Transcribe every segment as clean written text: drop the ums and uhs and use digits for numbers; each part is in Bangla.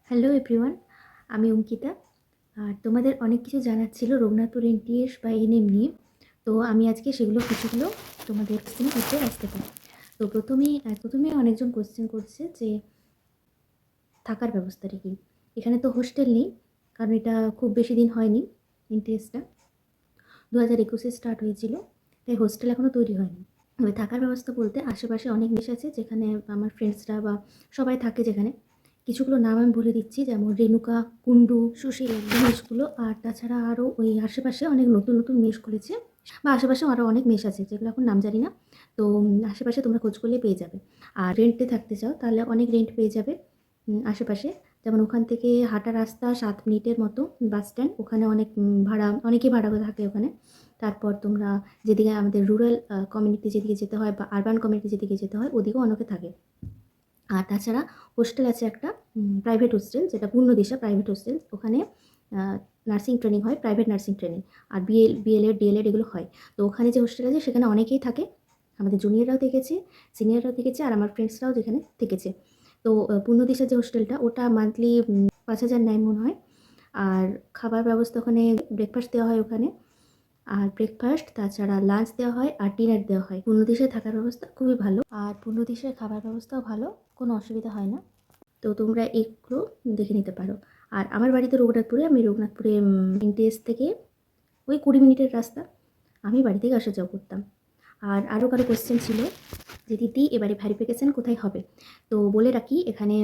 হ্যালো এভরিওয়ান, আমি অঙ্কিতা। আর তোমাদের অনেক কিছু জানার ছিল রঘুনাথপুর এনটিএস বা এনএম নিয়ে। তো আমি আজকে সেগুলো কিছুগুলো তোমাদের কোশ্চেন করতে আসতে পারি। তো প্রথমেই অনেকজন কোশ্চেন করছে যে থাকার ব্যবস্থাটা কী। এখানে তো হোস্টেল নেই, কারণ এটা খুব বেশি দিন হয়নি। এনটিএসটা 2021-এ স্টার্ট হয়েছিল, তাই হোস্টেল এখনও তৈরি হয়নি। তবে থাকার ব্যবস্থা বলতে আশেপাশে অনেক মেস আছে যেখানে আমার ফ্রেন্ডসরা বা সবাই থাকে। যেখানে কিছুগুলো নাম আমি বলে দিচ্ছি, যেমন রেণুকা, কুন্ডু, সুশীল মেসগুলো। আর তাছাড়া আরও ওই আশেপাশে অনেক নতুন নতুন মেস খুলেছে, বা আশেপাশে আরও অনেক মেস আছে যেগুলো এখন নাম জানি না। তো আশেপাশে তোমরা খোঁজ করলে পেয়ে যাবে। আর রেন্টে থাকতে চাও তাহলে অনেক রেন্ট পেয়ে যাবে আশেপাশে। যেমন ওখান থেকে হাঁটা রাস্তা 7 মিনিটের মতো বাস স্ট্যান্ড, ওখানে অনেক ভাড়া, অনেকেই ভাড়া থাকে ওখানে। তারপর তোমরা যেদিকে আমাদের রুরাল কমিউনিটি যেদিকে যেতে হয় বা আরবান কমিউনিটি যেদিকে যেতে হয় ওদিকেও অনেকে থাকে। আর তাছাড়া হোস্টেল আছে একটা, প্রাইভেট হোস্টেল, যেটা পূর্ণদিশা প্রাইভেট হোস্টেল। ওখানে নার্সিং ট্রেনিং হয়, প্রাইভেট নার্সিং ট্রেনিং। আর বিএলএড ডিএলএড এগুলো হয়। তো ওখানে যে হোস্টেল আছে সেখানে অনেকেই থাকে, আমাদের জুনিয়ররাও থেকেছে, সিনিয়ররাও থেকেছে, আর আমার ফ্রেন্ডসরাও যেখানে থেকেছে। তো পূর্ণদিশার যে হোস্টেলটা ওটা মান্থলি 5,000 নেয় মনে হয়। আর খাবার ব্যবস্থা ওখানে, ব্রেকফাস্ট দেওয়া হয় ওখানে। আর ব্রেকফাস্ট, তাছাড়া লাঞ্চ দেওয়া হয়, আর ডিনার দেওয়া হয়। পূর্ণদিশায় থাকার ব্যবস্থা খুবই ভালো, আর পূর্ণদিশায় খাবার ব্যবস্থাও ভালো, কোনো অসুবিধা হয় না। তো তোমরা এগুলো দেখে নিতে পারো। আর আমার বাড়ি তো রঘুনাথপুরে, আমি রঘুনাথপুরে এনটিএস থেকে ওই 20 মিনিটের রাস্তা, আমি বাড়ি থেকে আসা যাওয়া করতাম। আর আরও কারো কোয়েশ্চেন ছিল যে দিদি এবারে ভেরিফিকেশান কোথায় হবে। তো বলে রাখি, এখানে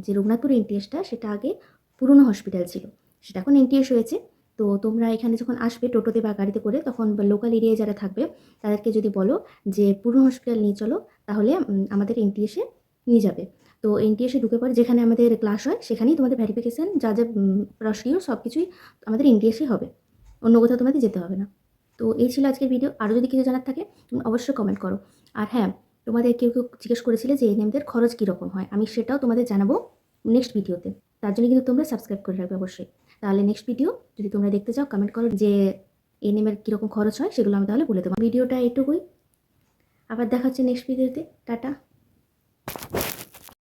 যে রঘুনাথপুর এনটিএসটা সেটা আগে পুরনো হসপিটাল ছিল, সেটা এখন এনটিএস হয়েছে। তো তোমরা এখানে যখন আসবে টোটোতে বা গাড়িতে করে, তখন লোকাল এরিয়ায় যারা থাকবে তাদেরকে যদি বলো যে পুরনো হসপিটাল নিয়ে চলো, তাহলে আমাদের এনটিএসে নিয়ে যাবে। তো এনটিএসে ঢুকে পড়ে যেখানে আমাদের ক্লাস হয় সেখানেই তোমাদের ভেরিফিকেশান যা যা প্রসিডিউর সব কিছুই আমাদের এনটিএসেই হবে, অন্য কোথাও তোমাদের যেতে হবে না। তো এই ছিল আজকের ভিডিও। আরও যদি কিছু জানার থাকে তুমি অবশ্যই কমেন্ট করো। আর হ্যাঁ, তোমাদের কেউ কেউ জিজ্ঞেস করেছিলে যে এনএমদের খরচ কীরকম হয়, আমি সেটাও তোমাদের জানাবো নেক্সট ভিডিওতে। তার জন্য কিন্তু তোমরা সাবস্ক্রাইব করে রাখবে অবশ্যই। তাহলে নেক্সট ভিডিও যদি তোমরা দেখতে চাও কমেন্ট করো যে এনএমের কীরকম খরচ হয়, সেগুলো আমি তাহলে বলে দেবো। ভিডিওটা এইটুকুই, আবার দেখা হচ্ছে নেক্সট ভিডিওতে। টাটা।